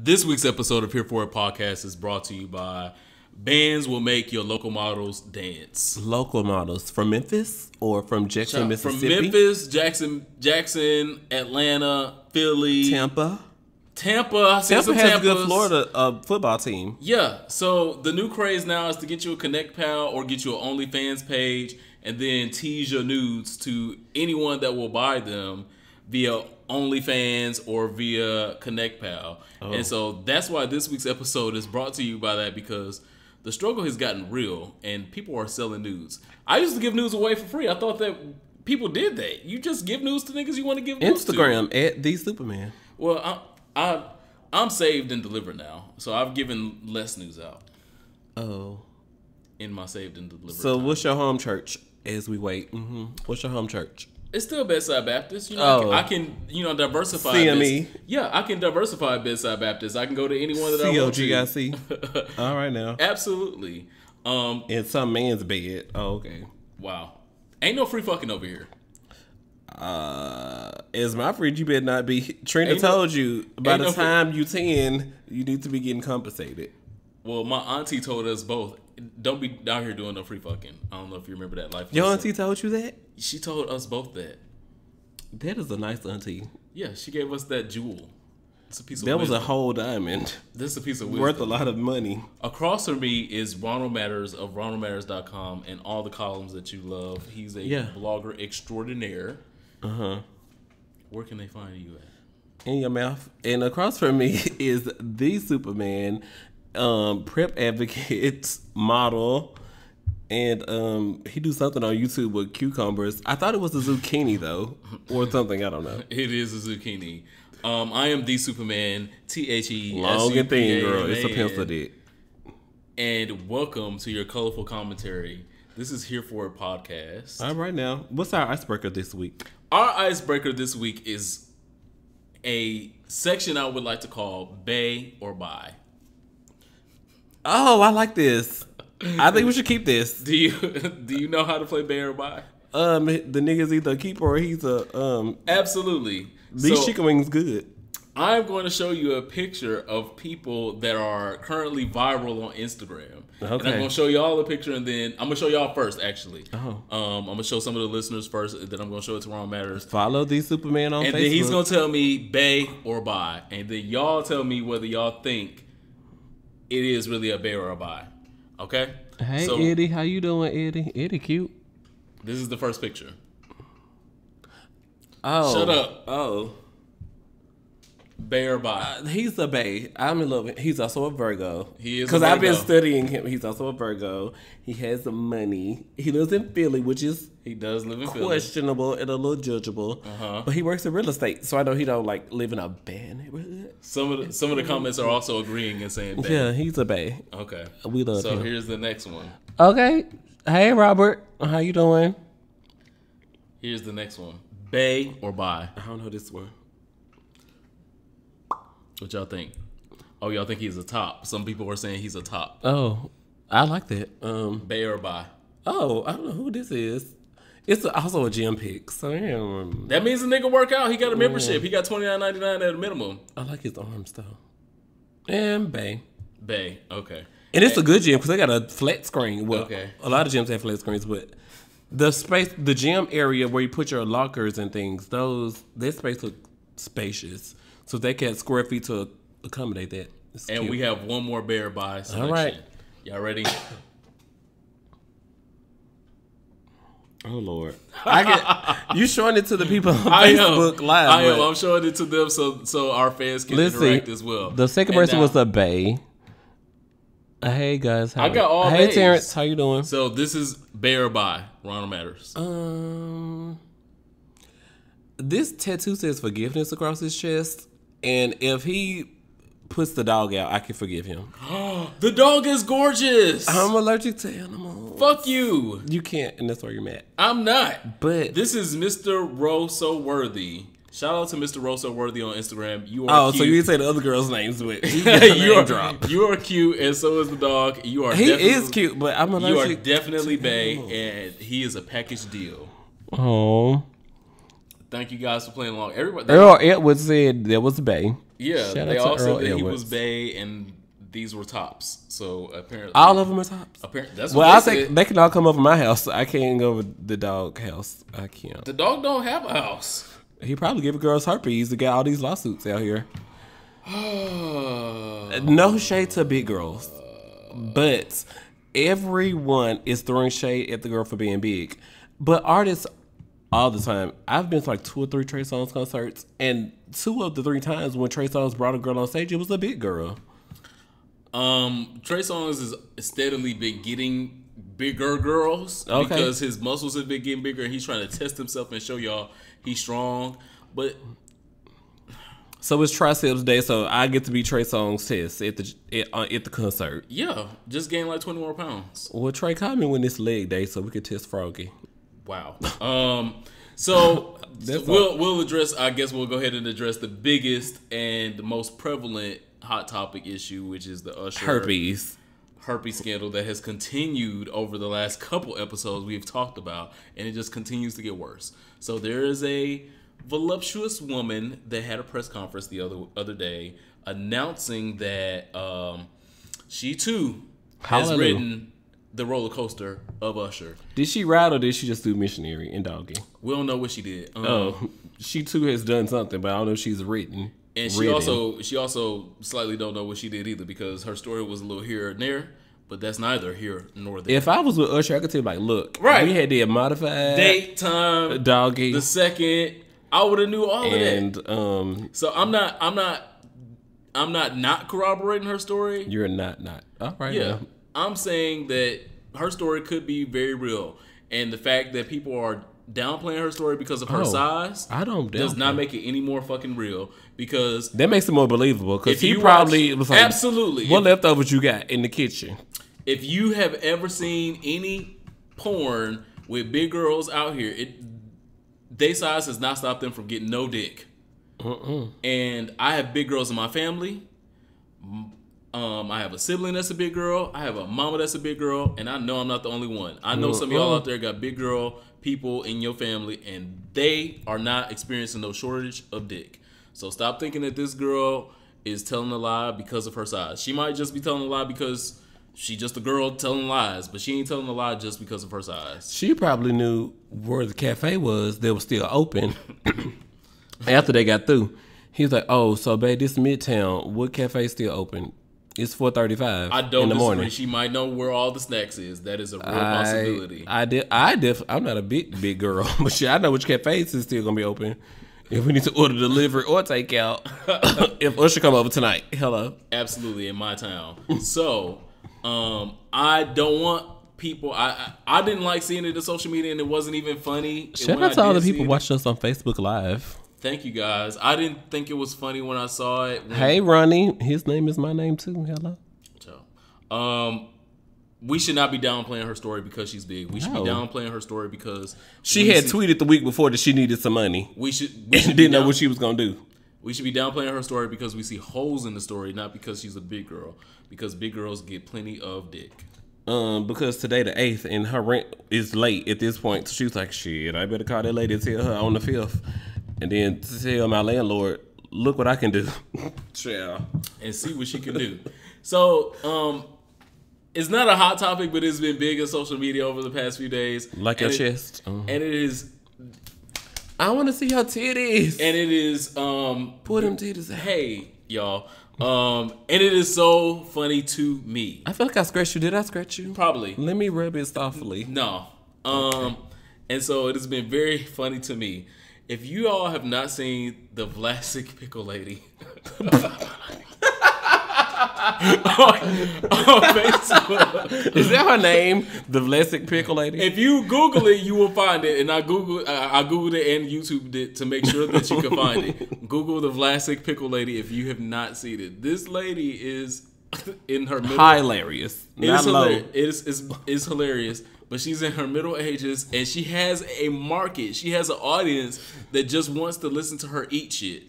This week's episode of Here For It Podcast is brought to you by Bands Will Make Your Local Models Dance. Local models from Memphis or from Jackson, Mississippi? From Memphis, Jackson, Atlanta, Philly, Tampa. Tampa has a good Florida football team. Yeah, so the new craze now is to get you a Connect Pal or get you an OnlyFans page and then tease your nudes to anyone that will buy them via OnlyFans or via Connect Pal. Oh. And so that's why this week's episode is brought to you by that, because the struggle has gotten real and people are selling nudes. I used to give nudes away for free. I thought that people did that. You just give nudes to niggas you want to give nudes to. Instagram at the Superman. Well, I'm saved and delivered now, so I've given less news out. Oh. In my saved and delivered So time. What's your home church as we wait? Mm-hmm. What's your home church? It's still Bedside Baptist. I can diversify. CME. I can diversify Bedside Baptist. I can go to anyone that I want to. COGIC. All right now. Absolutely. In some man's bed. Oh, okay. Wow. Ain't no free fucking over here. As my friend, you better not be. Trina told you by the time you 10, you need to be getting compensated. Well, my auntie told us both, don't be out here doing no free fucking. I don't know if you remember that life. Your auntie told you that? She told us both that. That is a nice auntie. Yeah, she gave us that jewel. It's a piece of that wisdom. Was a whole diamond. This is a piece of wisdom. Worth a lot of money. Across from me is Ronald Matters of RonaldMatters.com and all the columns that you love. He's a blogger extraordinaire. Uh-huh. Where can they find you at? In your mouth. And across from me is the Superman, prep advocate, model, and he do something on YouTube with cucumbers. I thought it was a zucchini though, or something. I don't know. It is a zucchini. I am the Superman. THE. Long and thin, girl. It's a pencil dick. And welcome to your colorful commentary. This is Here For It Podcast. All right now, what's our icebreaker this week? Our icebreaker this week is a section I would like to call Bay or Buy. Oh, I like this. I think we should keep this. Do you know how to play Bay or Buy? The nigga's either a keeper or he's a Absolutely. These chicken wings good. I'm going to show you a picture of people that are currently viral on Instagram. Okay. And I'm going to show y'all a picture, and then I'm going to show y'all first, actually. Oh. I'm going to show some of the listeners first, and then I'm going to show it to Ronald Matters. Follow the Superman on Facebook. And then he's going to tell me Bay or Buy. And then y'all tell me whether y'all think it is really a Bay or a Buy. Okay? Hey, so, Eddie. How you doing, Eddie? Eddie cute. This is the first picture. Oh. Shut up. Oh. Bay or Buy? He's a Bay. I'm in love with him. He's also a Virgo. He is. Because I've been studying him. He's also a Virgo. He has some money. He lives in Philly, which is he does live in questionable and a little judgeable. But he works in real estate, so I know he don't like live in a bad neighborhood. Some of the comments are also agreeing and saying Bay. Yeah, he's a Bay. Okay, we love him. So here's the next one. Okay, hey Robert, how you doing? Here's the next one. Bay or Buy? I don't know this one. What y'all think? Oh, y'all think he's a top. Some people were saying he's a top. Oh, I like that. Bay or Buy? Oh, I don't know who this is. It's also a gym pick. So that means the nigga work out. He got a membership. He got $29.99 at a minimum. I like his arms though. And Bay. Bay. Okay. And it's a good gym because they got a flat screen. Well, okay. A lot of gyms have flat screens, but the space, the gym area where you put your lockers and things, that space looks spacious. So they can square feet to accommodate that. And cute. We have one more Bay or Buy selection. All right. Y'all ready? Oh, Lord. You showing it to the people on Facebook Live. I am. I'm showing it to them so our fans can interact as well. The second person was a Bay. Hey, guys. I got all Hey, Bays. Terrence. How you doing? So this is Bay or Buy. Ronald Matters. This tattoo says forgiveness across his chest. And if he puts the dog out, I can forgive him. The dog is gorgeous. I'm allergic to animals. Fuck you. You can't, and that's where you're mad. I'm not. But this is Mr. Rosso Worthy. Shout out to Mr. Rosso Worthy on Instagram. You are cute. So you didn't say the other girl's names, but you are cute, and so is the dog. He is cute, but I'm allergic. You are definitely Bay, and he is a package deal. Oh. Thank you guys for playing along. Everybody. Earl Edwards said there was Beaux. Yeah, Shout they out to all said Earl that he Edwards. was Beaux and these were tops. So apparently, All of them are tops. Apparently, that's Well, what I they think said. they can all come over my house. I can't go over the dog house. I can't. The dog don't have a house. He probably gave girls herpes to get all these lawsuits out here. No shade to big girls, but everyone is throwing shade at the girl for being big. But artists all the time. I've been to like 2 or 3 Trey Songz concerts, and 2 of the 3 times when Trey Songz brought a girl on stage, it was a big girl. Trey Songz has steadily been getting bigger girls because his muscles have been getting bigger, and he's trying to test himself and show y'all he's strong. But so it's triceps day, so I get to be Trey Songz test at the concert. Yeah, just gained like 20 more pounds. Well, Trey, call me when it's leg day so we can test Froggy. Wow. So we'll address. I guess we'll go ahead and address the biggest and the most prevalent hot topic issue, which is the Usher herpes scandal that has continued over the last couple episodes we've talked about, and it just continues to get worse. So there is a voluptuous woman that had a press conference the other day announcing that she too has ridden the roller coaster of Usher. Did she ride or did she just do missionary and doggy? We don't know what she did. She too has done something, but I don't know if she's ridden. And she also slightly don't know what she did either, because her story was a little here and there, but that's neither here nor there. If I was with Usher, I could tell you, like, look, right, we had the modified date time, doggy, the second. I would have knew all of that. So I'm not corroborating her story. You're not. All right. Yeah. Now. I'm saying that her story could be very real, and the fact that people are downplaying her story because of her size does not make it any more fucking real, because that makes it more believable, because he probably was like, absolutely, what leftovers you got in the kitchen? If you have ever seen any porn with big girls out here, their size has not stopped them from getting no dick. And I have big girls in my family. I have a sibling that's a big girl. I have a mama that's a big girl, and I know I'm not the only one. I know some of y'all out there got big girl people in your family, and they are not experiencing no shortage of dick. So stop thinking that this girl is telling a lie because of her size. She might just be telling a lie because she's just a girl telling lies, but she ain't telling a lie just because of her size. She probably knew where the cafe was that was still open after they got through. He was like, oh, so babe, this Midtown, what cafe still open? It's 4:35 I don't in the morning. disagree. She might know where all the snacks is. That is a real possibility. I'm not a big girl, but shit, I know which cafes is still gonna be open. If we need to order delivery or takeout, if Usher come over tonight, hello. Absolutely, in my town. So, I don't want people. I didn't like seeing it in social media, and it wasn't even funny. Shout out to all the people watching us on Facebook Live. Thank you, guys. I didn't think it was funny when I saw it. Hey, Ronnie. His name is my name, too. Hello. So, we should not be downplaying her story because she's big. We should be downplaying her story because she had tweeted the week before that she needed some money. We should didn't know what she was going to do. We should be downplaying her story because we see holes in the story, not because she's a big girl. Because big girls get plenty of dick. Because today the 8th and her rent is late at this point. So she was like, shit, I better call that lady and tell her on the 5th. And then tell my landlord, look what I can do. Yeah. And see what she can do. So, it's not a hot topic, but it's been big on social media over the past few days. Like your chest. And it is... I want to see your titties. And it is... Pull them titties out. Hey, y'all. And it is so funny to me. I feel like I scratched you. Did I scratch you? Probably. Let me rub it softly. No. And so it has been very funny to me. If you all have not seen the Vlasic Pickle Lady on Facebook, is that her name? The Vlasic Pickle Lady. If you Google it, you will find it. And I googled it and YouTubed it to make sure that you can find it. Google the Vlasic Pickle Lady if you have not seen it. This lady is in her middle. Hilarious. Not low. It's hilarious. But she's in her middle ages, and she has a market. She has an audience that just wants to listen to her eat shit.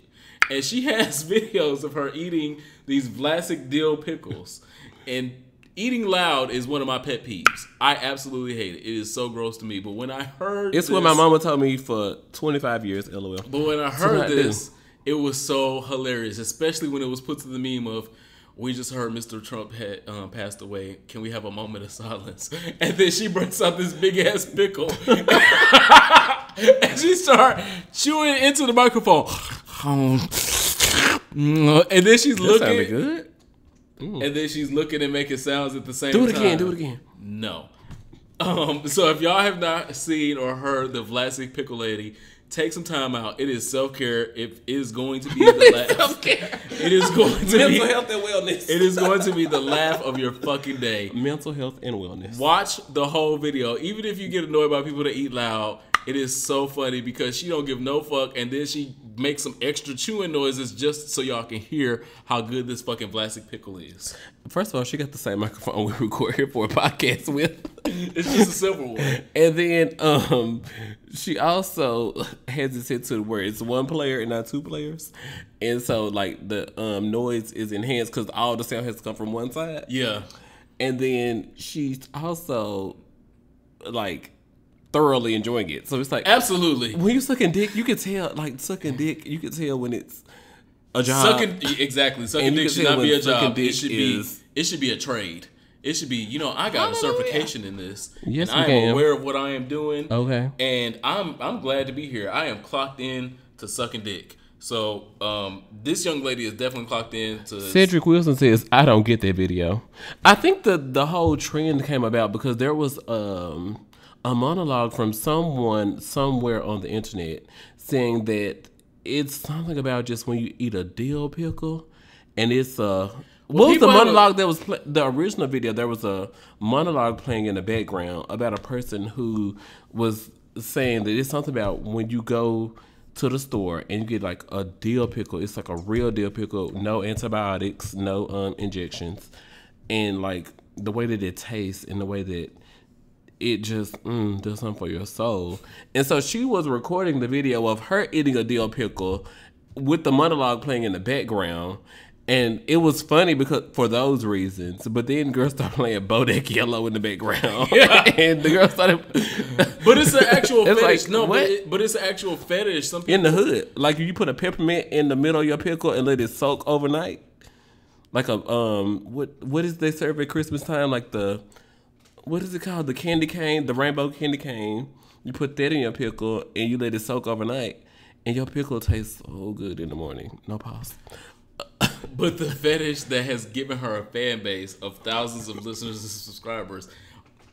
And she has videos of her eating these Vlasic dill pickles. And eating loud is one of my pet peeves. I absolutely hate it. It is so gross to me. But when I heard it's what my mama told me for 25 years, LOL. But when I heard this, it was so hilarious, especially when it was put to the meme of, we just heard Mr. Trump had passed away. Can we have a moment of silence? And then she breaks out this big ass pickle. And she starts chewing into the microphone. And then she's looking. That sounded good. And then she's looking and making sounds at the same time. Do it again. No. So if y'all have not seen or heard the Vlasic Pickle Lady, take some time out. It is self-care. It is going to be the laugh. Self-care. It is going to mental health and wellness. It is going to be the laugh of your fucking day. Mental health and wellness. Watch the whole video. Even if you get annoyed by people that eat loud, it is so funny because she don't give no fuck, and then she makes some extra chewing noises just so y'all can hear how good this fucking Vlasic pickle is. First of all, she got the same microphone we record here for a podcast with. It's just a silver one. And then she also has it set to where it's one player and not two players. And so like the noise is enhanced because all the sound has to come from one side. Yeah. And then she's also like thoroughly enjoying it. So it's like, absolutely, when you sucking dick, you can tell, like sucking dick, you can tell when it's a job. Sucking dick should not be a job. It should be a trade. It should be, I got a certification in this. Yes, and I am aware of what I am doing. Okay. And I'm glad to be here. I am clocked in to sucking dick. So this young lady is definitely clocked in to. Cedric Wilson says, I don't get that video. I think the whole trend came about because there was a monologue from someone somewhere on the internet saying that it's something about just when you eat a dill pickle, and it's what was the monologue that was the original video? There was a monologue playing in the background about a person who was saying that it's something about when you go to the store and you get like a dill pickle, it's like a real dill pickle, no antibiotics, no injections, and like the way that it tastes and the way that it just does something for your soul. And so she was recording the video of her eating a dill pickle with the monologue playing in the background. And it was funny because for those reasons. But then girls started playing Bodak Yellow in the background. Yeah. And the girl started... But it's an actual fetish. Like, no, but it's an actual fetish. Some people... In the hood. Like you put a peppermint in the middle of your pickle and let it soak overnight. Like a... What is they serve at Christmas time? Like the... What is it called? The candy cane, the rainbow candy cane. You put that in your pickle and you let it soak overnight, and your pickle tastes so good in the morning. No pause. But the fetish that has given her a fan base of thousands of listeners and subscribers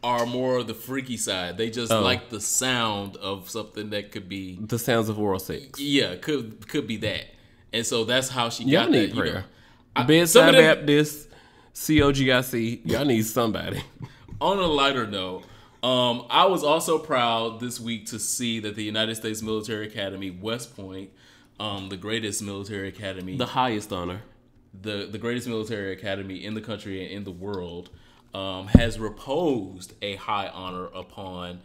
are more of the freaky side. They just like the sound of something that could be the sounds of oral sex. Yeah, could be that, and so that's how she got need that. Prayer. Bedside Baptist, COGIC. Y'all need somebody. On a lighter note, I was also proud this week to see that the United States Military Academy, West Point, the greatest military academy, the highest honor, the greatest military academy in the country and in the world, has reposed a high honor upon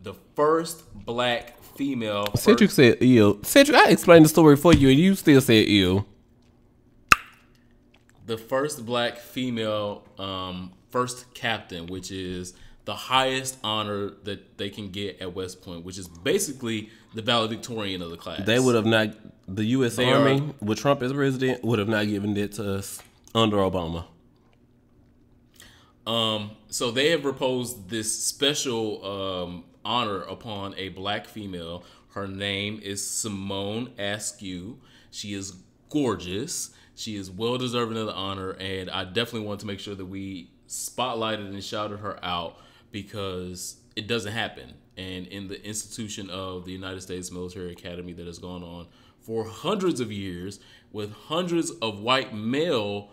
the first black female. Cedric said ew. Cedric, I explained the story for you and you still said ew. The first black female first captain, which is the highest honor that they can get at West Point, which is basically the valedictorian of the class. They would have not, the U.S. Army, with Trump as president, would have not given it to us under Obama. So they have proposed this special honor upon a black female. Her name is Simone Askew. She is gorgeous. She is well deserving of the honor, and I definitely want to make sure that we spotlighted and shouted her out because it doesn't happen. And in the institution of the United States Military Academy that has gone on for hundreds of years with hundreds of white male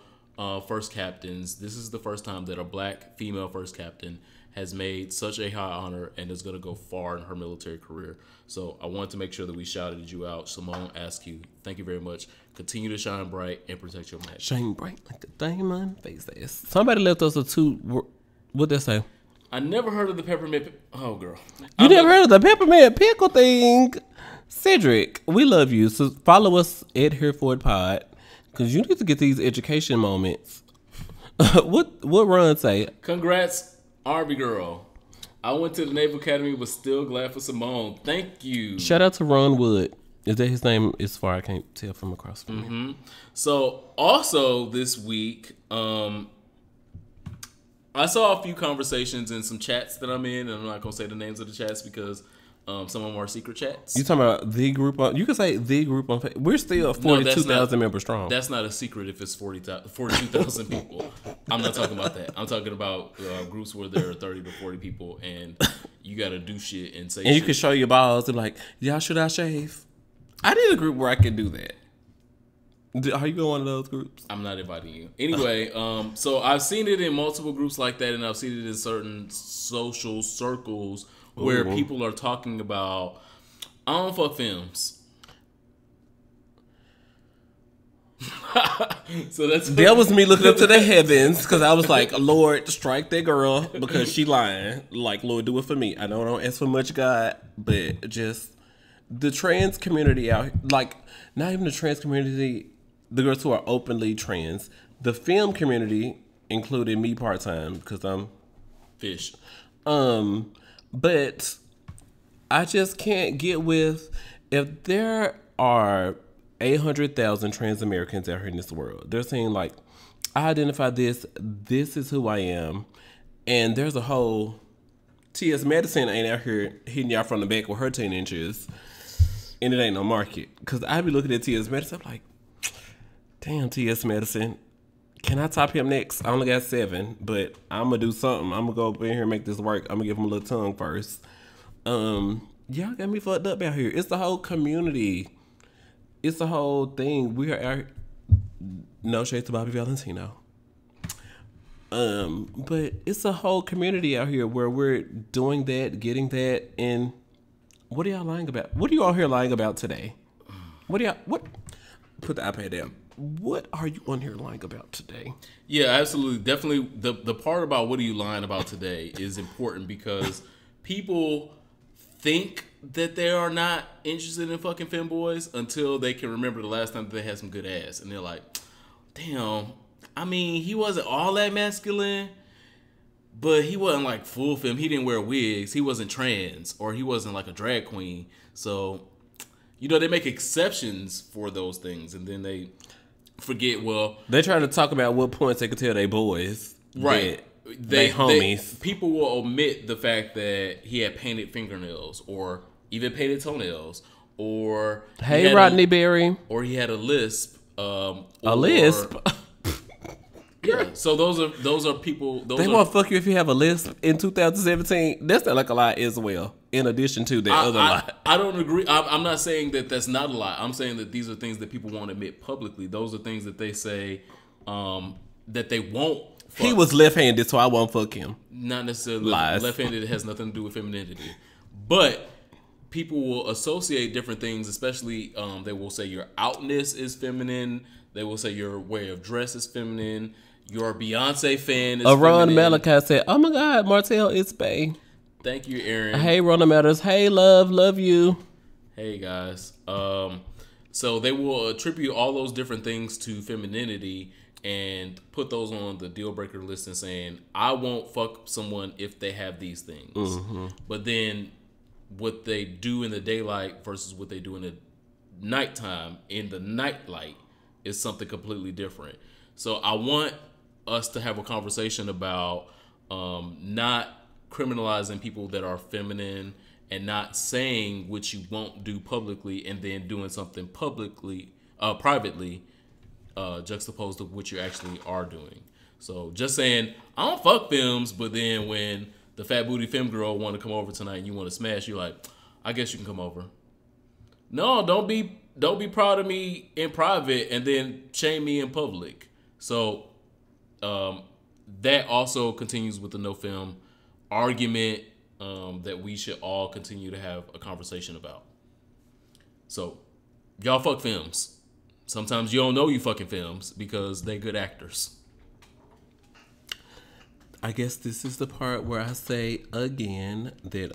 first captains, this is the first time that a black female first captain has made such a high honor and is going to go far in her military career. So I want to make sure that we shouted you out. Simone Askew, thank you very much. Continue to shine bright and protect your match. Shine bright like a diamond. Face ass. Somebody left us a two. What'd they say? I never heard of the peppermint. Oh, girl. You never heard of the peppermint pickle thing? Cedric, we love you. So follow us at Hereford Pod because you need to get these education moments What Ron say? Congrats, Army girl. I went to the Naval Academy, but still glad for Simone. Thank you. Shout out to Ron Wood. Is that his name? As far I can't tell from across from me. So also this week, I saw a few conversations in some chats that I'm in, and I'm not gonna say the names of the chats because some of them are secret chats. You talking about the group on? You can say the group on. We're still 42,000 members strong. That's not a secret if it's 42,000 people. I'm not talking about that. I'm talking about groups where there are 30 to 40 people, and you got to do shit and say. And you can show your balls and like, y'all should I shave? I need a group where I can do that. Are you in one of those groups? I'm not inviting you. Anyway, so I've seen it in multiple groups like that, and I've seen it in certain social circles where people are talking about, I don't fuck Fems. So that was me looking up to the heavens because I was like, Lord, strike that girl because she lying. Like, Lord, do it for me. I don't ask for much, God, but just the trans community out here, like, not even the trans community, the girls who are openly trans, the film community, including me part-time because I'm fish. But I just can't get with, if there are 800,000 trans Americans out here in this world, they're saying like, I identify this is who I am, and there's a whole T.S. Madison ain't out here hitting y'all from the back with her 10 inches, and it ain't no market. Because I be looking at T.S. Madison, I'm like, damn, T.S. Madison, can I top him next? I only got 7, but I'm going to do something. I'm going to go up in here and make this work. I'm going to give him a little tongue first. Y'all got me fucked up out here. It's the whole community. It's the whole thing. We are out. No shade to Bobby Valentino. But it's a whole community out here where we're doing that, getting that, and what are y'all lying about? What are you all here lying about today? What? Put the iPad down. What are you on here lying about today? Yeah, absolutely. Definitely the part about what are you lying about today is important because people think that they are not interested in fucking femboys until they can remember the last time that they had some good ass. And they're like, damn, I mean, he wasn't all that masculine, but he wasn't like full femme. He didn't wear wigs. He wasn't trans, or he wasn't like a drag queen. So, you know, they make exceptions for those things, and then they forget, well, they try to talk about what points they could tell they boys. Right. They homies. People will omit the fact that he had painted fingernails or even painted toenails, or hey, Rodney Berry, or he had a lisp. A lisp. Yeah. So those are people. They won't fuck you if you have a lisp in 2017. That's not like a lie as well. In addition to that other lie, I don't agree. I'm not saying that that's not a lie. I'm saying that these are things that people won't admit publicly. Those are things that they say that they won't. Fuck. He was left-handed, so I won't fuck him. Not necessarily lies. Left-handed. It has nothing to do with femininity, but people will associate different things. Especially, they will say your outness is feminine. They will say your way of dress is feminine. Your Beyonce fan is Ron feminine. Malachi said, "Oh my God, Martell is bae." Thank you, Aaron. Hey, Ronald Matters. Hey, love you. Hey, guys. So they will attribute all those different things to femininity and put those on the deal breaker list and saying, I won't fuck someone if they have these things. Mm-hmm. But then what they do in the daylight versus what they do in the nighttime, in the nightlight, is something completely different. So I want us to have a conversation about not criminalizing people that are feminine and not saying what you won't do publicly and then doing something privately, juxtaposed to what you actually are doing. So just saying, I don't fuck Fems, but then when the fat booty femme girl want to come over tonight and you want to smash, you're like, I guess you can come over. No, don't be proud of me in private and then shame me in public. So that also continues with the no film argument that we should all continue to have a conversation about. So y'all fuck Fems. Sometimes you don't know you fucking Fems because they good actors. I guess this is the part where I say again that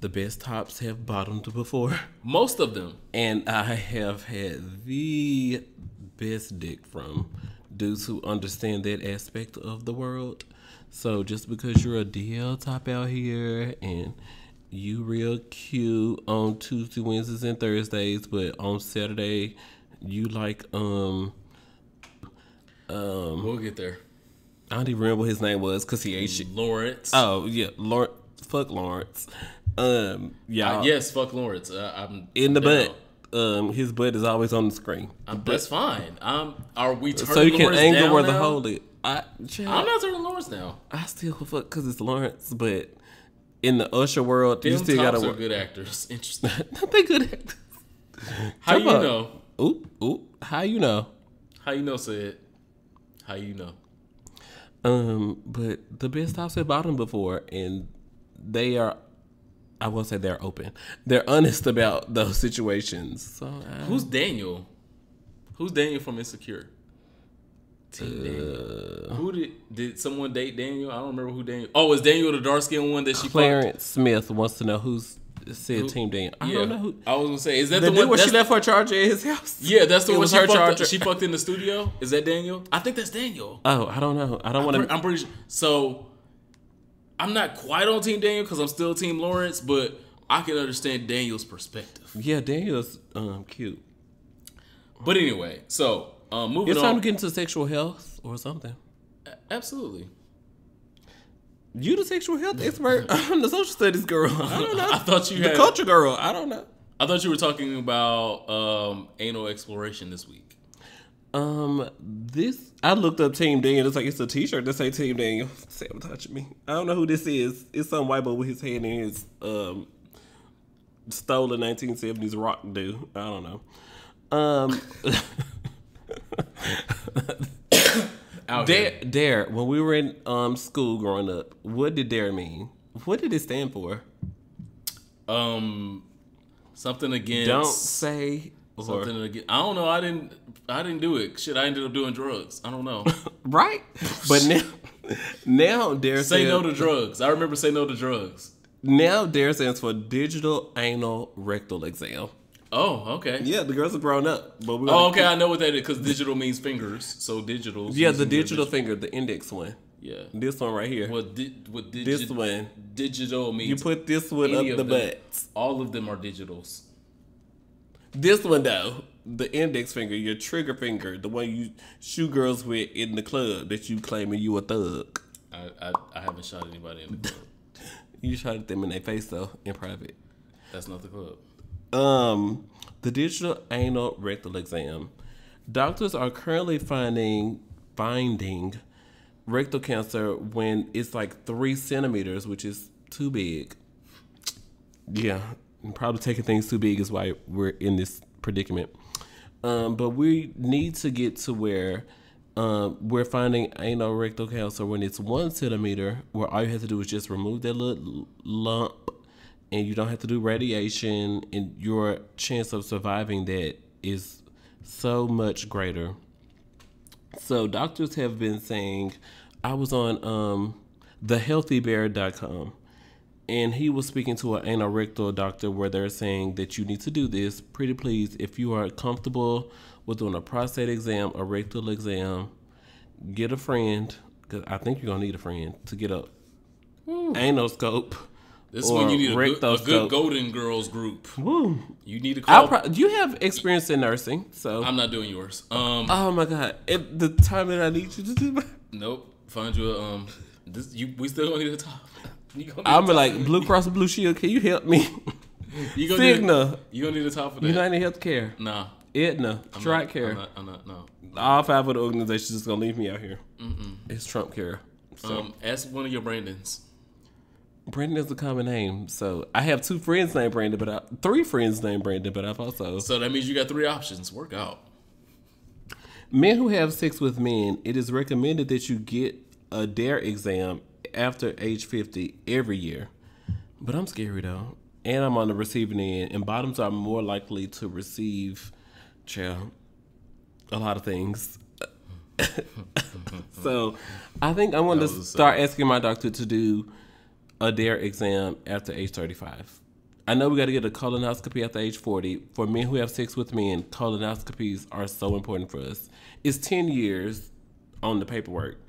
the best tops have bottomed before. Most of them. And I have had the best dick from dudes who understand that aspect of the world. So just because you're a DL top out here and you real cute on Tuesday, Wednesdays, and Thursdays, but on Saturday you like we'll get there. I don't even remember what his name was because he ain't shit. Lawrence. Oh yeah, Lawrence. Fuck Lawrence. Yeah. Yes, fuck Lawrence. I'm in the down. butt. His butt is always on the screen. That's fine. Are we turning so you can Lawrence angle down where now? the hole is. I'm not turning Lawrence down. I still fuck because it's Lawrence, but in the Usher world, Them you still tops gotta are work. good actors. Interesting. They good actors. How you know? Oop. How you know? How you know? Said. How you know? But the best tops have bought them before, and they are. I won't say they're open. They're honest about those situations. So who's Daniel? Who's Daniel from Insecure? Team Daniel. Who did someone date Daniel? I don't remember who Daniel. Oh, is Daniel the dark skinned one that she? Clarence Smith wants to know who's said Team Daniel. I don't know who. I was gonna say, is that the the one where she left her charger at his house? Yeah, that's the one was she her fucked. charger. She fucked in the studio. Is that Daniel? I think that's Daniel. Oh, I don't know. I don't want to. I'm pretty sure. So I'm not quite on Team Daniel because I'm still Team Lawrence, but I can understand Daniel's perspective. Yeah, Daniel's cute. But anyway, so moving it's on. time to get into sexual health or something. Absolutely. You the sexual health expert? I'm the social studies girl. I don't know. I thought you the had culture girl. I don't know. I thought you were talking about anal exploration this week. This I looked up Team Daniel. It's like it's a T-shirt that say Team Daniel. Sabotaging me. I don't know who this is. It's some white boy with his hand in his stolen 1970s rock dude. I don't know. Dare. When we were in school growing up, what did dare mean? What did it stand for? Something against. Don't say. Something against. I don't know. I didn't do it. Shit, I ended up doing drugs. I don't know. Right, but now dare say says, no to drugs. I remember say no to drugs. Now dare stands for digital anal rectal exam. Oh, okay. Yeah, the girls are grown up. But okay, I know what that is because digital means fingers. So digital. Yeah, the digital finger, the index one. Yeah. This one right here. This one. Digital means. You put this one up the butt. All of them are digitals. This one though, the index finger, your trigger finger, the one you shoot girls with in the club that you claiming you a thug. I haven't shot anybody in the club. You shot at them in their face though, in private. That's not the club. The digital anal rectal exam. Doctors are currently finding rectal cancer when it's like 3 centimeters, which is too big. Yeah, and probably taking things too big is why we're in this predicament. But we need to get to where we're finding anal rectal cancer when it's 1 centimeter, where all you have to do is just remove that little lump, and you don't have to do radiation, and your chance of surviving that is so much greater. So doctors have been saying, I was on thehealthybear.com, and he was speaking to an anorectal doctor where they're saying that you need to do this. Pretty please, if you are comfortable with doing a prostate exam, a rectal exam, get a friend, because I think you're going to need a friend to get a anoscope. This is when you need a good Golden Girls group. Woo. You need to call. You have experience in nursing, so I'm not doing yours. Oh my God! At the time that I need you to do. Nope. Find you a we still gonna need a top. I'm like Blue Cross and Blue Shield. Can you help me? You gonna Cigna. You gonna need a top for that? United Healthcare. Nah. Aetna. TRICARE. I'm not. No. All 5 of the organizations just gonna leave me out here. It's Trump care. So. Ask one of your Brandons. Brandon is a common name, so I have 2 friends named Brandon, 3 friends named Brandon, but I've also. So that means you got 3 options. Work out. Men who have sex with men, it is recommended that you get a DARE exam after age 50 every year. But I'm scary though, and I'm on the receiving end, and bottoms are more likely to receive, a lot of things. So I think I'm going to start asking my doctor to do a DARE exam after age 35. I know we got to get a colonoscopy after age 40. For men who have sex with men, colonoscopies are so important for us. It's 10 years on the paperwork.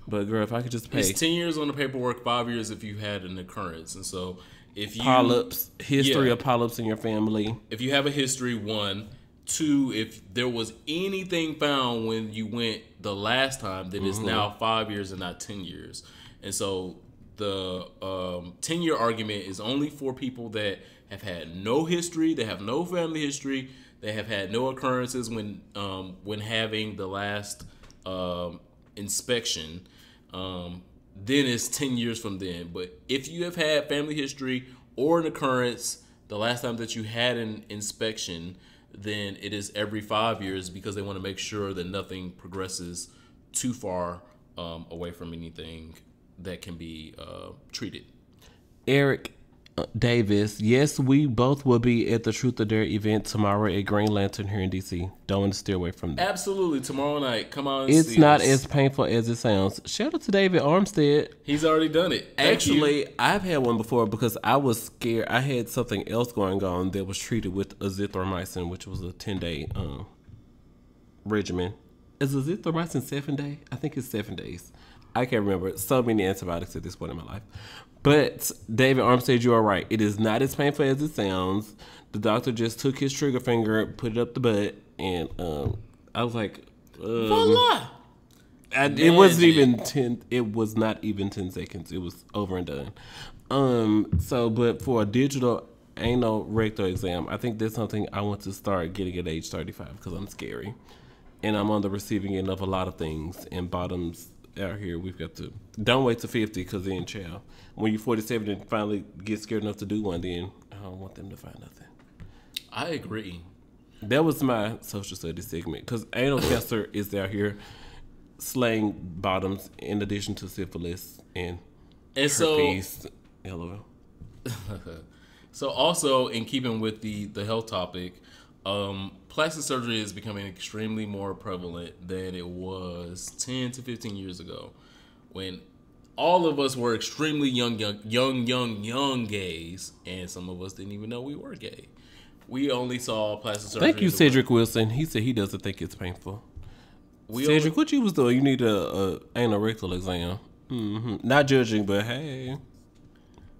But, girl, if I could just pay. It's 10 years on the paperwork, 5 years if you had an occurrence. And so if you. Polyps, history of polyps in your family. If you have a history, 1. 2, if there was anything found when you went the last time, then it's now 5 years and not 10 years. And so the 10-year argument is only for people that have had no history, they have no family history, they have had no occurrences when having the last inspection. Then it's 10 years from then. But if you have had family history or an occurrence the last time that you had an inspection, then it is every 5 years because they want to make sure that nothing progresses too far away from anything that can be treated. Eric Davis, yes, we both will be at the Truth or Dare event tomorrow at Green Lantern here in D.C. Don't want to steer away from that. Absolutely. Tomorrow night. Come on and It's see not us. as painful as it sounds. Shout out to David Armstead. He's already done it. Thank you. Actually, I've had one before because I was scared. I had something else going on that was treated with azithromycin, which was a 10-day regimen. Is azithromycin 7 day? I think it's 7 days. I can't remember. So many antibiotics at this point in my life. But David Armstead, you are right. It is not as painful as it sounds. The doctor just took his trigger finger, put it up the butt, and I was like, Voila. it wasn't even 10. It was not even 10 seconds. It was over and done. But for a digital anal rectal exam, I think that's something I want to start getting at age 35 because I'm scary, and I'm on the receiving end of a lot of things. And bottoms out here, we've got to don't wait to 50 because then, child, when you're 47 and finally get scared enough to do one, then I don't want them to find nothing. I agree. That was my social studies segment because anal cancer is out here slaying bottoms in addition to syphilis and herpes. LOL. So also in keeping with the health topic, plastic surgery is becoming extremely more prevalent than it was 10 to 15 years ago, when all of us were extremely young gays, and some of us didn't even know we were gay. We only saw plastic surgery. Thank you, Cedric Wilson. He said he doesn't think it's painful. Cedric, what you was doing? You need a anal rectal exam. Not judging, but hey.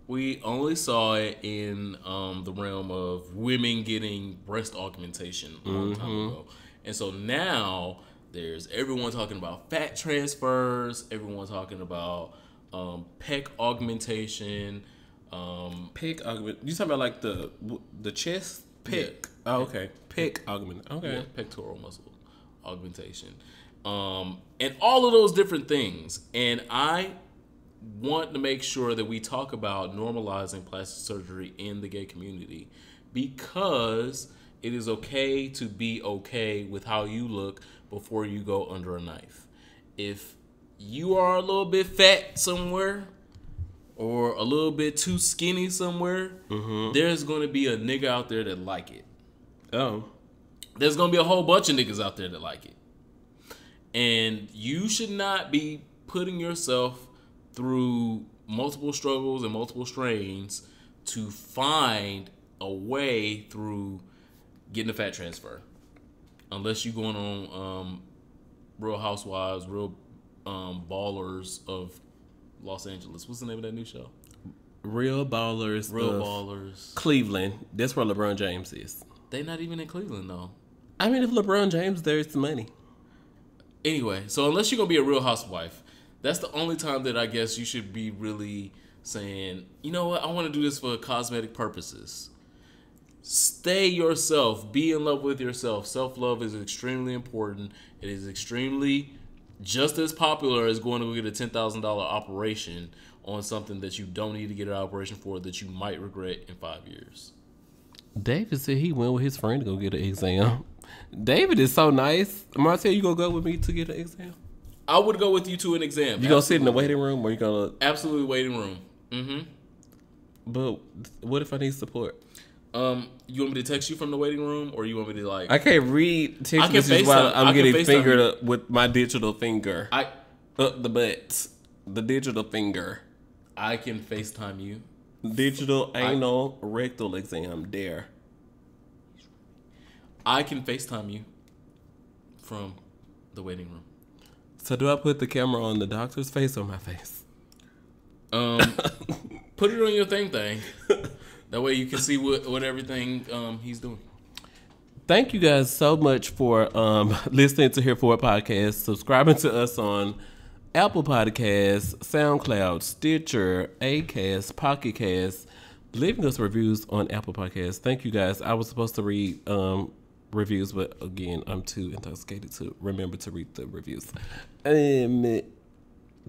We only saw it in the realm of women getting breast augmentation a long time ago. And so now there's everyone talking about fat transfers, everyone talking about pec augmentation. Pec augment. You talking about like the chest pec? Yeah. Oh, okay. Pec augment. Okay. Yeah, pectoral muscle augmentation. And all of those different things. And I want to make sure that we talk about normalizing plastic surgery in the gay community, because it is okay to be okay with how you look before you go under a knife. If you are a little bit fat somewhere or a little bit too skinny somewhere, there's going to be a nigga out there that like it. Oh. There's going to be a whole bunch of niggas out there that like it. And you should not be putting yourself through multiple struggles and multiple strains to find a way through getting a fat transfer, unless you're going on Real Housewives, Real Ballers of Los Angeles. What's the name of that new show? Real Ballers. Real Ballers. Cleveland. That's where LeBron James is. They not even in Cleveland though. I mean, if LeBron James, there's money. Anyway, so unless you're gonna be a Real Housewife, that's the only time that I guess you should be really saying, you know what, I want to do this for cosmetic purposes. Stay yourself. Be in love with yourself. Self-love is extremely important. It is extremely just as popular as going to go get a $10,000 operation on something that you don't need to get an operation for that you might regret in 5 years. David said he went with his friend to go get an exam. David is so nice. Martell, you gonna go with me to get an exam? I would go with you to an exam. You gonna sit in the waiting room, or you gonna absolutely waiting room? Mm-hmm. But what if I need support? You want me to text you from the waiting room, or you want me to like? I can't read text messages while I'm getting fingered up with my digital finger. Up the butt, the digital finger. I can FaceTime you. Digital anal rectal exam. Dare. I can FaceTime you from the waiting room. So do I put the camera on the doctor's face or my face? Put it on your thing. That way you can see what everything he's doing. Thank you guys so much for listening to Here For It Podcast, subscribing to us on Apple Podcasts, SoundCloud, Stitcher, Acast, Pocket Cast, leaving us reviews on Apple Podcasts. Thank you guys. I was supposed to read reviews, but again, I'm too intoxicated to remember to read the reviews.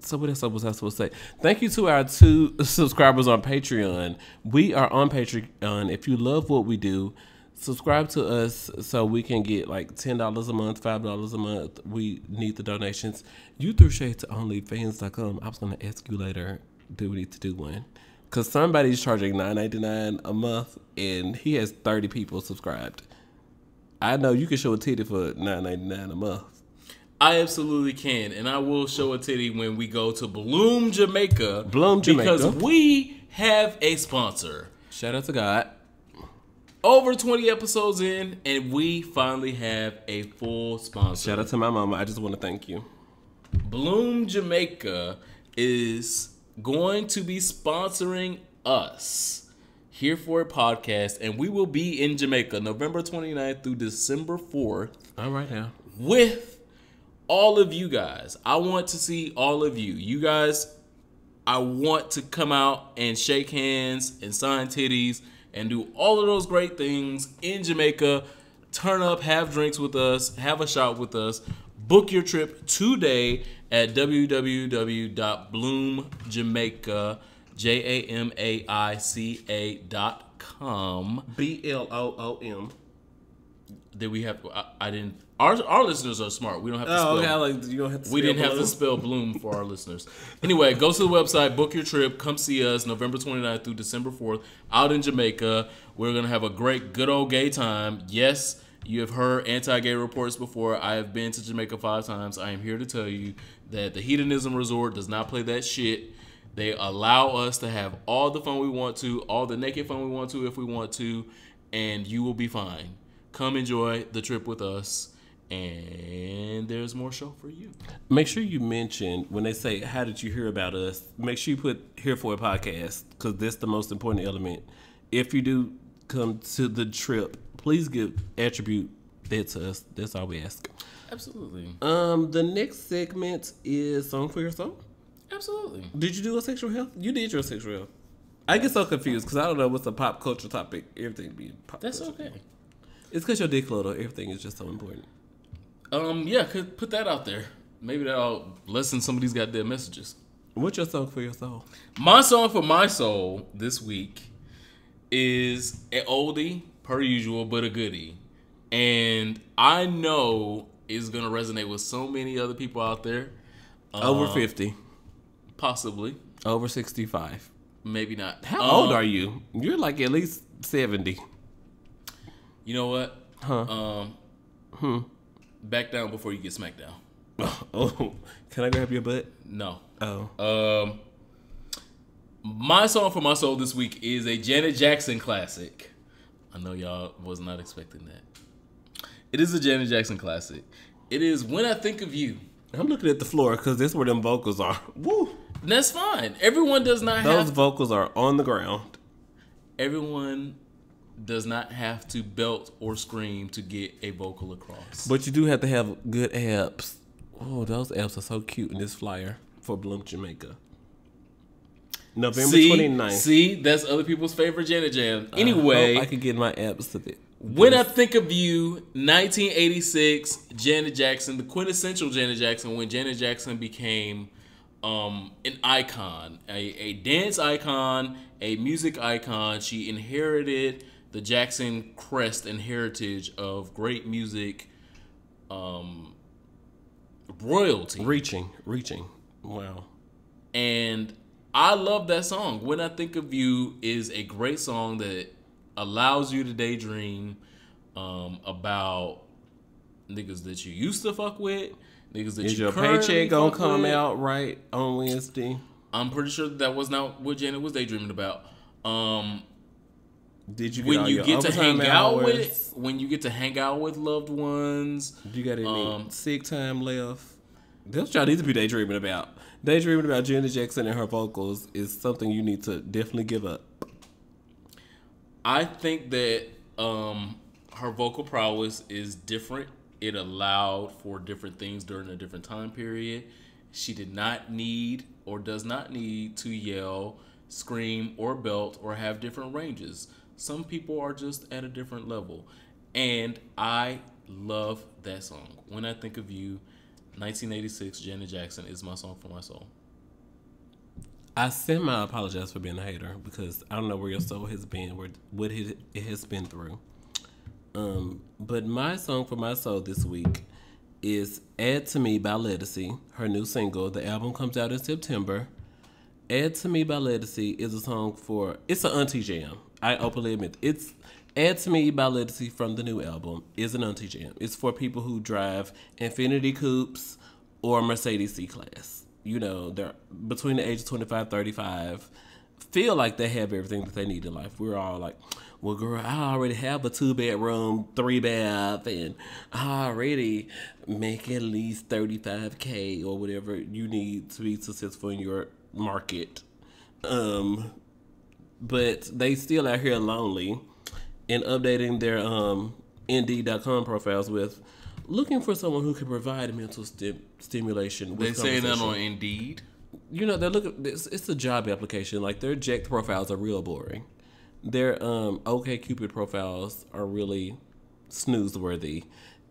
So what else was I supposed to say? Thank you to our 2 subscribers on Patreon. We are on Patreon. If you love what we do, subscribe to us so we can get like $10 a month, $5 a month. We need the donations. You threw shade to OnlyFans.com. I was going to ask you later, do we need to do one? Because somebody's charging $9.99 a month, and he has 30 people subscribed. I know you can show a titty for $9.99 a month. I absolutely can, and I will show a titty when we go to Bloom, Jamaica. Bloom, Jamaica. Because we have a sponsor. Shout out to God. Over 20 episodes in, and we finally have a full sponsor. Shout out to my mama. I just want to thank you. Bloom, Jamaica is going to be sponsoring us Here For It Podcast, and we will be in Jamaica November 29th through December 4th. All right now. With all of you guys. I want to see all of you. You guys, I want to come out and shake hands and sign titties and do all of those great things in Jamaica. Turn up, have drinks with us, have a shot with us. Book your trip today at www.bloomjamaica.com. BLOOM. Did we have? I didn't. Our listeners are smart. We don't have to spell. Okay. Like, you don't have to We didn't have Bloom. to spell Bloom for our listeners. Anyway, go to the website, book your trip, come see us November 29th through December 4th out in Jamaica. We're going to have a great, good old gay time. Yes, you have heard anti-gay reports before. I have been to Jamaica 5 times. I am here to tell you that the Hedonism Resort does not play that shit. They allow us to have all the fun we want to, all the naked fun we want to if we want to, and you will be fine. Come enjoy the trip with us. And there's more show for you. Make sure you mention when they say, how did you hear about us? Make sure you put Here For a Podcast, because that's the most important element. If you do come to the trip, please attribute that to us. That's all we ask. Absolutely. The next segment is Song for Your Soul. Absolutely. Did you do a sexual health? You did your sexual health. I get so confused because I don't know what's a pop culture topic. Everything be pop That's culture. okay. It's because your dick little. Everything is just so important. Yeah, could put that out there. Maybe that'll lessen some of these goddamn messages. What's your song for your soul? My song for my soul this week is an oldie, per usual, but a goodie. And I know it's going to resonate with so many other people out there. Over 50. Possibly. Over 65. Maybe not. How old are you? You're like at least 70. You know what? Huh? Back down before you get smacked down. Oh, can I grab your butt? No. Oh. My song for my soul this week is a Janet Jackson classic. I know y'all was not expecting that. It is a Janet Jackson classic. It is When I Think of You. I'm looking at the floor because that's where them vocals are. Woo. And that's fine. Everyone does not Those have vocals are on the ground. Everyone does not have to belt or scream to get a vocal across. But you do have to have good abs. Oh, those abs are so cute in this flyer for Bloom, Jamaica. November 29th. See, that's other people's favorite Janet Jam. Anyway, I can get my abs to it. When I Think of You, 1986, Janet Jackson, the quintessential Janet Jackson, when Janet Jackson became an icon, a dance icon, a music icon. She inherited the Jackson crest and heritage of great music, royalty. Reaching. Wow. And I love that song. When I Think of You is a great song that allows you to daydream about niggas that you used to fuck with, niggas that Is you your currently paycheck gonna fuck come with. out right on Wednesday? I'm pretty sure that was not what Janet was daydreaming about. Did you get when all you your get to overtime hang out hours? with when you get to hang out with loved ones. Do you got any sick time left? That's what y'all need to be daydreaming about. Daydreaming about Janet Jackson and her vocals is something you need to definitely give up. I think that her vocal prowess is different. It allowed for different things during a different time period. She did not need or does not need to yell, scream, or belt or have different ranges. Some people are just at a different level. And I love that song. When I Think of You, 1986, Janet Jackson is my song for my soul. I semi apologize for being a hater because I don't know where your soul has been, what it has been through. But my song for my soul this week is Add to Me by Ledisi, her new single. The album comes out in September. Add to Me by Ledisi is a song it's an auntie jam. I openly admit it's Add to Me by Ledisi from the new album is an auntie jam. It's for people who drive Infiniti Coupes or Mercedes C-Class. You know, they're between the age of 25, 35, feel like they have everything that they need in life. We're all like, well, girl, I already have a 2-bedroom, 3-bath, and I already make at least $35K or whatever you need to be successful in your market. But they still out here lonely and updating their Indeed.com profiles with looking for someone who can provide mental stimulation. They say that on Indeed. You know, they're looking. It's a job application. Like their Jacked profiles are real boring. Their OkCupid profiles are really snooze-worthy.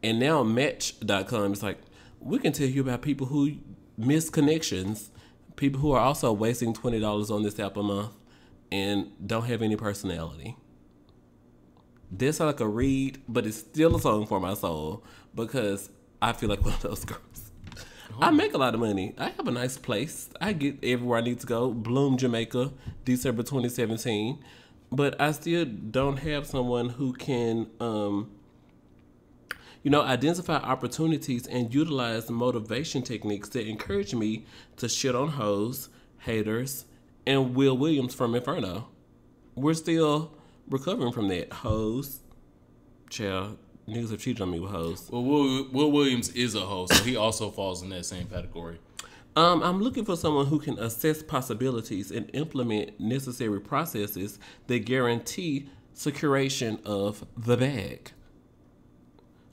And now Match.com is like, we can tell you about people who miss connections, people who are also wasting $20 on this app a month and don't have any personality. This is like a read, but it's still a song for my soul because I feel like one of those girls. I make a lot of money. I have a nice place. I get everywhere I need to go. Bloom, Jamaica, December 2017. But I still don't have someone who can, identify opportunities and utilize motivation techniques that encourage me to shit on hoes, haters, and Will Williams from Inferno. We're still recovering from that. Hoes, child, niggas have cheated on me with hoes. Well, Will Williams is a hoe, so he also falls in that same category. I'm looking for someone who can assess possibilities and implement necessary processes that guarantee securation of the bag.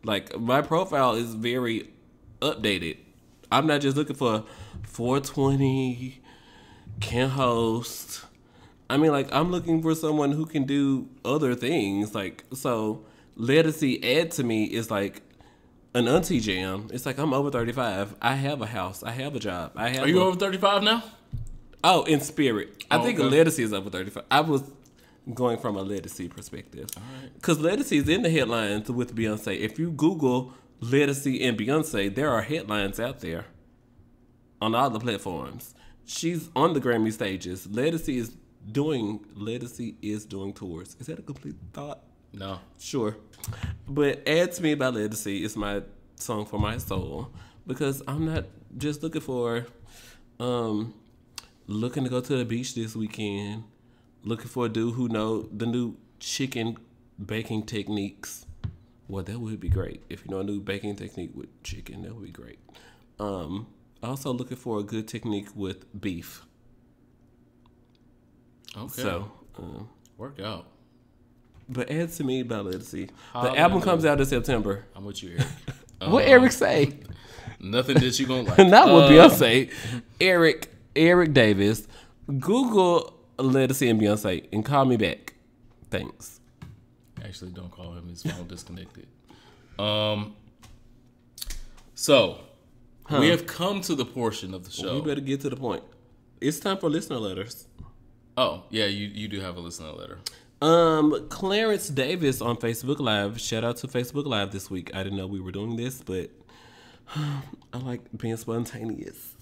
Like, my profile is very updated. I'm not just looking for 420, can host. I mean, like, I'm looking for someone who can do other things. Like, so Ledisi Add to Me is like an auntie jam. It's like, I'm over 35. I have a house. I have a job. Are you over 35 now? Oh, in spirit. I think okay. Ledisi is over 35. I was going from a Ledisi perspective. All right. Because Ledisi is in the headlines with Beyonce. If you Google Ledisi and Beyonce, there are headlines out there on all the platforms. She's on the Grammy stages. Ledisi is doing tours. Is that a complete thought? No. Sure. But Add to Me by Ledisi is my song for my soul because I'm not just looking for looking to go to the beach this weekend, looking for a dude who know the new chicken baking techniques. Well, that would be great. If you know a new baking technique with chicken, that would be great. Also looking for a good technique with beef. Okay. So, work out. But Add to Me by Ledisi. The album comes out in September. I'm with you, Eric. What Eric say? Nothing that you gonna like. Not what Beyonce. Eric Davis. Google Ledisi and Beyonce and call me back. Thanks. Actually, don't call him. His phone disconnected. So we have come to the portion of the show. We better get to the point. It's time for listener letters. Oh, yeah, you do have a listener letter. Clarence Davis on Facebook Live. Shout out to Facebook Live this week. I didn't know we were doing this, but I like being spontaneous.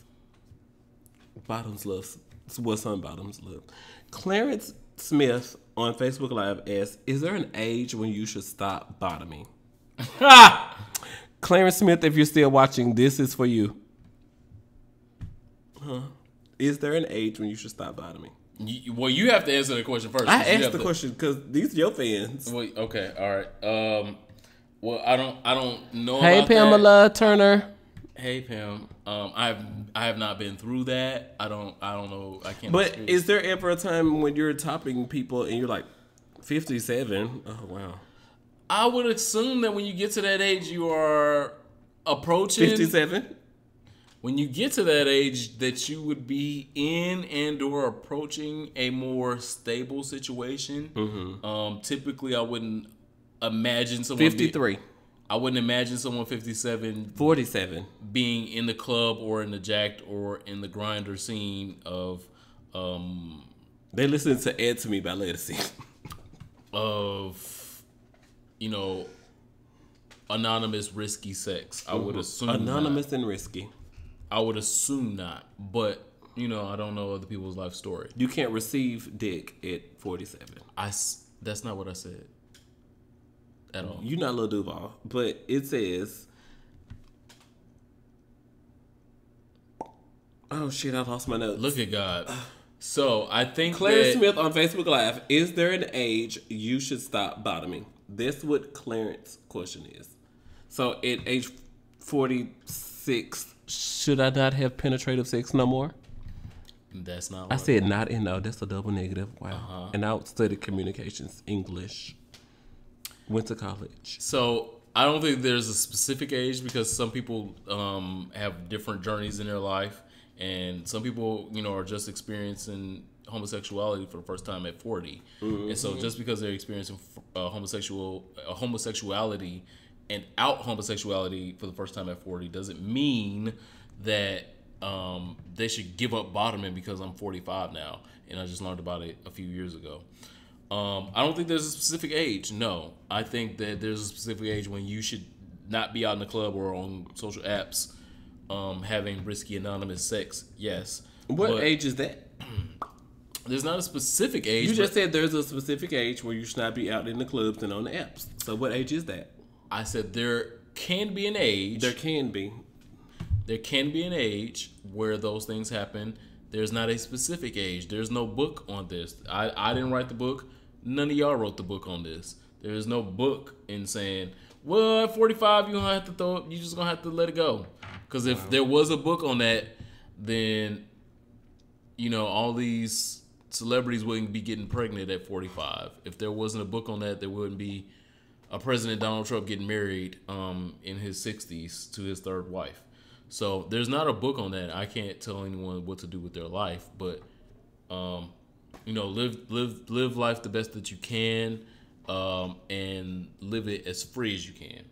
Bottoms love. It's what some bottoms love. Clarence Smith on Facebook Live asks, is there an age when you should stop bottoming? Clarence Smith, if you're still watching, this is for you. Is there an age when you should stop bottoming? Well, you have to answer the question first. I asked the question because these are your fans. Wait, okay, all right. Well, I don't know. Hey, about Pamela that. Turner. Hey, Pam. I have not been through that. I don't know. I can't. But is there ever a time when you're topping people and you're like 57? Oh wow. I would assume that when you get to that age, you are approaching 57. When you get to that age, that you would be in and or approaching a more stable situation. Mm-hmm. Typically, I wouldn't imagine someone 53. I wouldn't imagine someone 57, 47 being in the club or in the jacked or in the grinder scene of. They listen to "Add to Me" by Legacy. Of, anonymous risky sex. I would assume anonymous not. and risky. I would assume not, but I don't know other people's life story. You can't receive dick at 47. That's not what I said at all. You're not Lil Duval, but it says. Oh shit! I lost my notes. Look at God. So I think Clarence Smith on Facebook Live. Is there an age you should stop bottoming? That's what Clarence's question is. So at age 46, should I not have penetrative sex no more? That's not. I said not in no. That's a double negative. Wow. Uh-huh. And I studied communications, English. Went to college. So I don't think there's a specific age because some people have different journeys in their life. And some people, are just experiencing homosexuality for the first time at 40. Mm-hmm. And so just because they're experiencing homosexuality and out homosexuality for the first time at 40 doesn't mean that they should give up bottoming because I'm 45 now. And I just learned about it a few years ago. I don't think there's a specific age. No. I think that there's a specific age when you should not be out in the club or on social apps having risky anonymous sex. Yes. What age is that? There's not a specific age. You just said there's a specific age where you should not be out in the clubs and on the apps. So what age is that? I said there can be an age. There can be. There can be an age where those things happen. There's not a specific age. There's no book on this. I didn't write the book. None of y'all wrote the book on this. There is no book in saying, well, at 45, you're just going to have to let it go. Because if there was a book on that, then, all these celebrities wouldn't be getting pregnant at 45. If there wasn't a book on that, there wouldn't be a President Donald Trump getting married in his 60s to his third wife. So there's not a book on that. I can't tell anyone what to do with their life, but live life the best that you can, and live it as free as you can.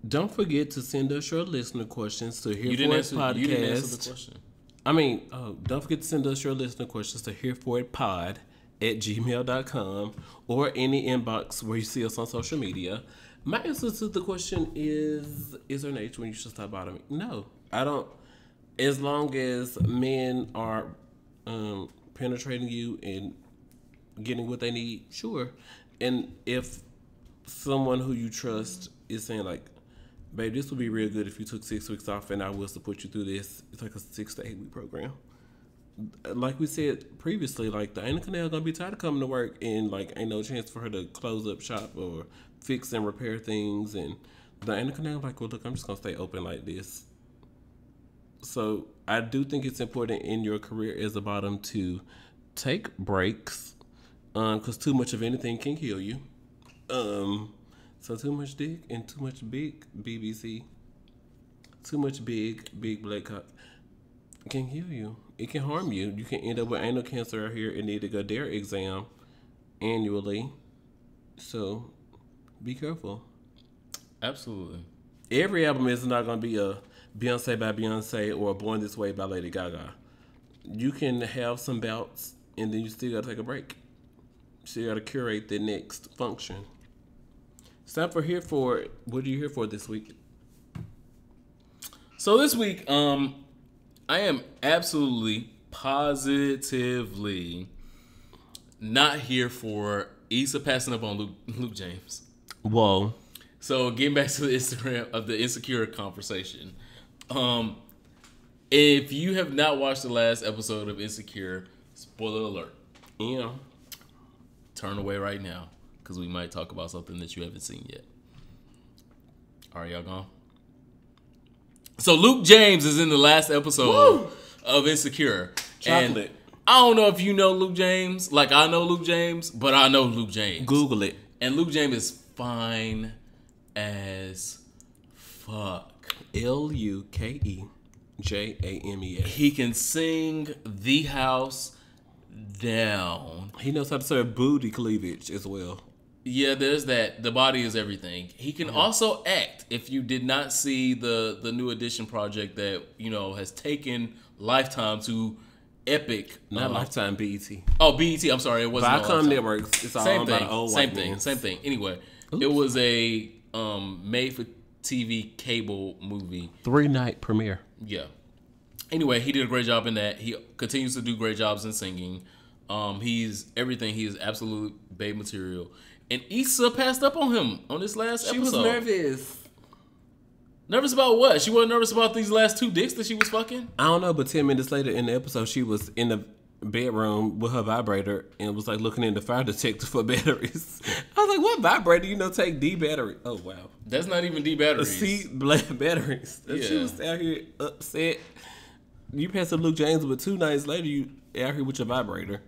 Don't forget to send us your listener questions to Here For It Podcast. You didn't answer the question. Don't forget to send us your listener questions to hereforitpod@gmail.com or any inbox where you see us on social media. My answer to the question is there an age when you should stop bottoming? No, I don't. As long as men are penetrating you and getting what they need, sure. And if someone who you trust is saying like, babe, this would be real good if you took 6 weeks off and I will support you through this. It's like a 6 to 8 week program. Like we said previously, like the Anna Canal gonna be tired of coming to work and like ain't no chance for her to close up shop or fix and repair things. And the Anna Canal like, well, look, I'm just gonna stay open like this. So I do think it's important in your career as a bottom to take breaks, because too much of anything can kill you. So too much dick and too much big BBC, too much big black cock can kill you. It can harm you. You can end up with anal cancer out here and need to go DARE exam annually. So be careful. Absolutely. Every album is not going to be a Beyonce by Beyonce or a Born This Way by Lady Gaga. You can have some bouts and then you still got to take a break. You still got to curate the next function. It's time for Here For It. What are you here for this week? So this week, I am absolutely, positively not here for Issa passing up on Luke James. Whoa. So getting back to the Instagram of the Insecure conversation. If you have not watched the last episode of Insecure, Spoiler alert. Yeah. Turn away right now, because we might talk about something that you haven't seen yet. All right, y'all gone? So Luke James is in the last episode of Insecure. Chocolate. And I don't know if you know Luke James, like I know Luke James, but I know Luke James. Google it. And Luke James is fine as fuck. LukeJames. He can sing The House down. He knows how to serve booty cleavage as well. Yeah, there's that. The body is everything. He can also act. If you did not see the New Edition project that, has taken Lifetime to epic. Not Lifetime, BET. Oh, BET. I'm sorry. It wasn't Viacom Networks. It's all same about thing. old Same white thing. men. Same thing. Anyway, it was a made-for-TV cable movie. 3-night premiere. Yeah. Anyway, he did a great job in that. He continues to do great jobs in singing. He's everything. He is absolute babe material. And Issa passed up on him on this last episode. She was nervous. Nervous about what? She wasn't nervous about these last 2 dicks that she was fucking? I don't know, but 10 minutes later in the episode, she was in the bedroom with her vibrator and was like looking in the fire detector for batteries. I was like, what vibrator? Take D battery. Oh, wow. That's not even D batteries. C batteries. Yeah. She was out here upset. You passed up Luke James, but 2 nights later, you out here with your vibrator.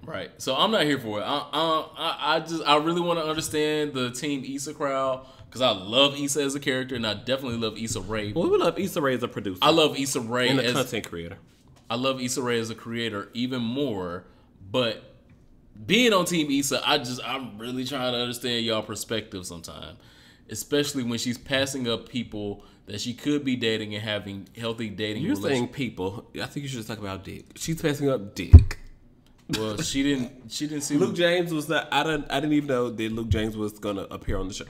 Right. So I'm not here for it. I really want to understand the Team Issa crowd because I love Issa as a character and I definitely love Issa Rae. Well, we love Issa Rae as a producer. I love Issa Rae and a as content creator. I love Issa Rae as a creator even more, but being on Team Issa, I'm really trying to understand y'all perspective sometimes, especially when she's passing up people that she could be dating and having healthy dating You're relationships. saying people. I think you should talk about dick. She's passing up dick. Well, she didn't see Luke James was not. I didn't even know that Luke James was gonna appear on the show.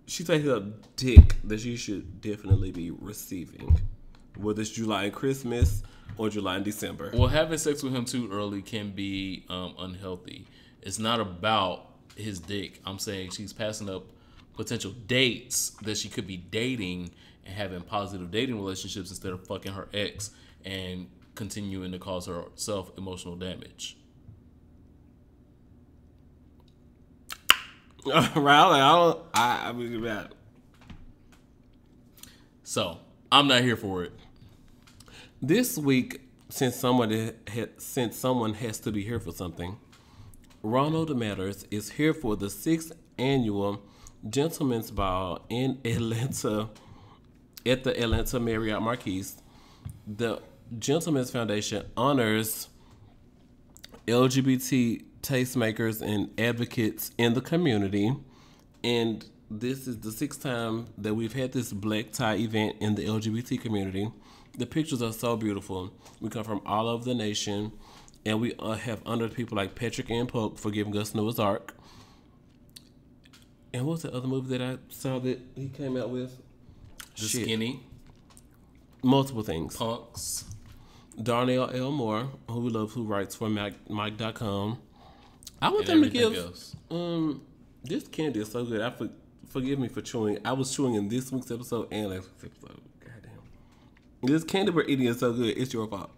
She's passing up dick that she should definitely be receiving, whether it's July and Christmas or July and December. Well, having sex with him too early can be unhealthy. It's not about his dick. I'm saying she's passing up potential dates that she could be dating and having positive dating relationships instead of fucking her ex and continuing to cause herself emotional damage. Right? I mean that. So I'm not here for it. This week, since someone has to be here for something, Ronald Matters is here for the 6th annual Gentlemen's Ball in Atlanta at the Atlanta Marriott Marquis. The Gentlemen's Foundation honors LGBT tastemakers and advocates in the community, and this is the 6th time that we've had this black tie event in the LGBT community. The pictures are so beautiful. We come from all over the nation, and we have honored people like Patrick and Polk for giving us Noah's Ark. And what was the other movie that I saw that he came out with? The Skinny. Multiple things. Punks. Darnell L. Moore, who we love, who writes for Mike.com. I want And them to everything give. else. This candy is so good. Forgive me for chewing. I was chewing in this week's episode and last week's episode. Goddamn. This candy we're eating is so good. It's your fault.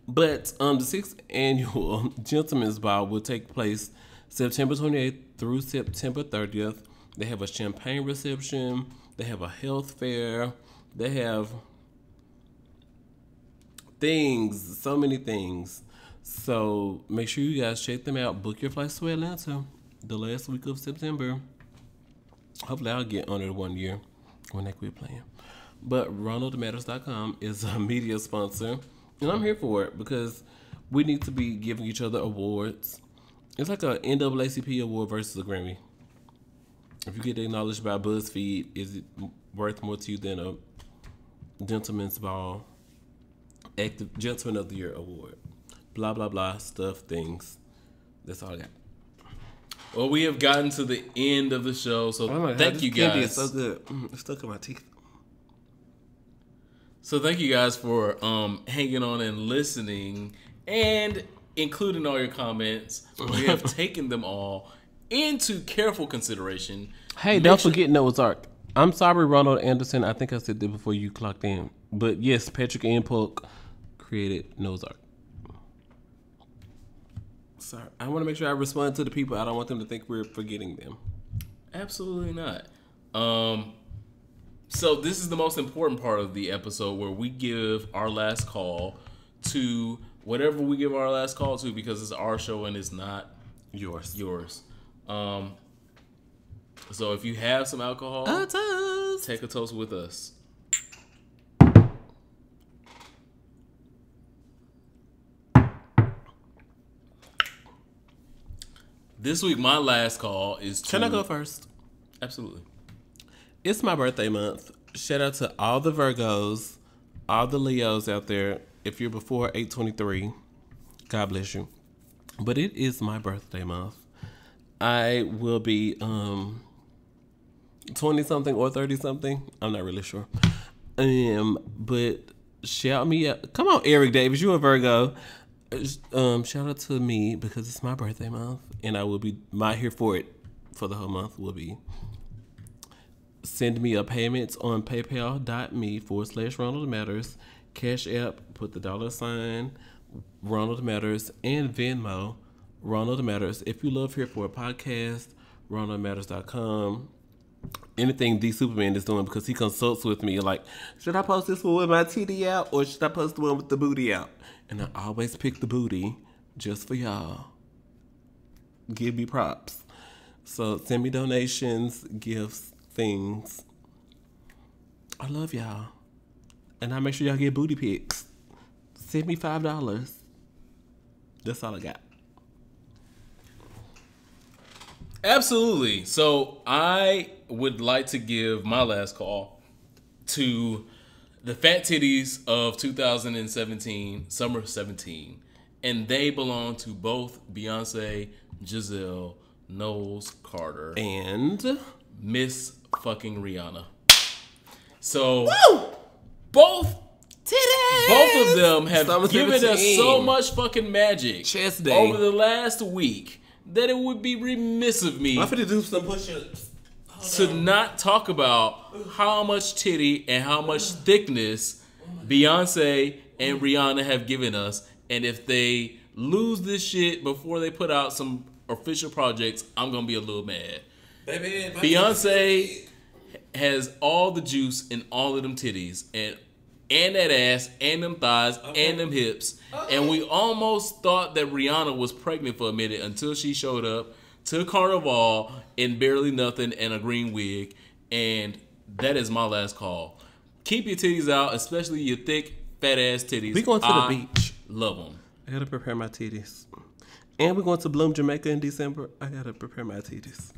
But the 6th annual Gentlemen's Ball will take place September 28th through September 30th. They have a champagne reception. They have a health fair. They have things, so many things. So make sure you guys check them out. Book your flights to Atlanta the last week of September. Hopefully I'll get honored 1 year when they quit playing. But RonaldMatters.com is a media sponsor. And I'm here for it because we need to be giving each other awards. It's like a NAACP award versus a Grammy. If you get acknowledged by BuzzFeed, is it worth more to you than a Gentleman's Ball Active Gentleman of the Year award? Blah, blah, blah, stuff, things. That's all I got. Well, we have gotten to the end of the show, so thank you guys. Candy is so good. It's stuck in my teeth. So thank you guys for hanging on and listening and including all your comments. We have taken them all into careful consideration. Hey, don't forget Noah's Ark. I'm sorry, Ronald Anderson. I think I said that before you clocked in. But yes, Patrick and Polk created Noah's Ark. Sorry. I want to make sure I respond to the people. I don't want them to think we're forgetting them. Absolutely not. So this is the most important part of the episode where we give our last call to whatever we give our last call to, because it's our show and it's not Yours. So if you have some alcohol, A toast. take a toast with us. This week, my last call is to... Can I go first? Absolutely. It's my birthday month. Shout out to all the Virgos, all the Leos out there. If you're before 8/23, God bless you. But it is my birthday month. I will be 20-something or 30-something. I'm not really sure. But shout me out. Come on, Eric Davis. You a Virgo. Shout out to me because it's my birthday month. And I will be, my here for it for the whole month will be send me a payment on paypal.me/Ronald Matters. Cash App, put the $, Ronald Matters, and Venmo, Ronald Matters. If you love Here for a Podcast, RonaldMatters.com. Anything D Superman is doing, because he consults with me like, should I post this one with my TD out or should I post the one with the booty out? And I always pick the booty just for y'all. Give me props. So send me donations, gifts, things. I love y'all. And I make sure y'all get booty pics. Send me $5. That's all I got. Absolutely. So I would like to give my last call to the fat titties of 2017, summer 17. And they belong to both Beyonce, Giselle, Knowles, Carter, And Miss fucking Rihanna. So woo! both Titties! of them have Summer given us 17. so much fucking magic Chest day. over the last week that it would be remiss of me I'm finna do some push-ups. to not talk about how much titty and how much thickness Beyonce and Rihanna have given us. And if they lose this shit before they put out some official projects, I'm gonna be a little mad. Baby, Beyonce has all the juice in all of them titties and that ass and them thighs and them hips. And we almost thought that Rihanna was pregnant for a minute until she showed up to Carnival in barely nothing and a green wig. And that is my last call. Keep your titties out, especially your thick, fat ass titties. We going to the beach. Love them. I gotta prepare my titties. And we're going to Bloom, Jamaica in December. I gotta prepare my titties.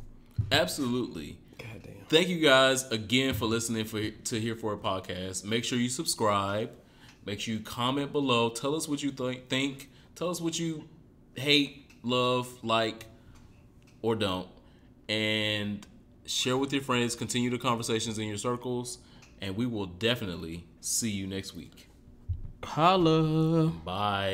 Absolutely. Goddamn. Thank you guys again for listening to Here for a Podcast. Make sure you subscribe. Make sure you comment below. Tell us what you think. Tell us what you hate, love, like, or don't. And share with your friends. Continue the conversations in your circles. And we will definitely see you next week. Holla. Bye.